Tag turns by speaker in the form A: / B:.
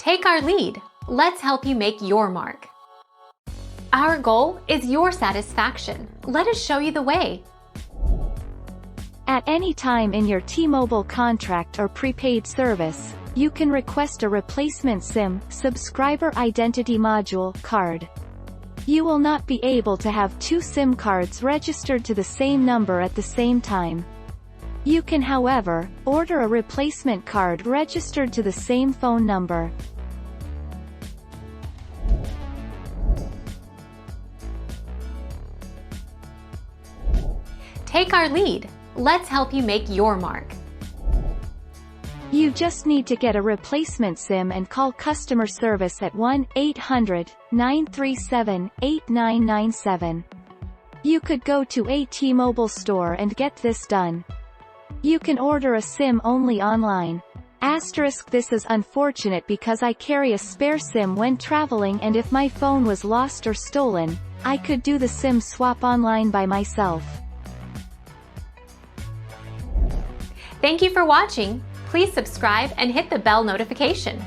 A: Take our lead. Let's help you make your mark. Our goal is your satisfaction. Let us show you the way.
B: At any time in your T-Mobile contract or prepaid service, you can request a replacement SIM, subscriber identity module, card. You will not be able to have two SIM cards registered to the same number at the same time. You can, however, order a replacement card registered to the same phone number.
A: Take our lead. Let's help you make your mark.
B: You just need to get a replacement SIM and call customer service at 1-800-937-8997. You could go to a T-Mobile store and get this done. You can order a SIM only online. This is unfortunate because I carry a spare SIM when traveling, and if my phone was lost or stolen, I could do the SIM swap online by myself.
A: Thank you for watching. Please subscribe and hit the bell notification.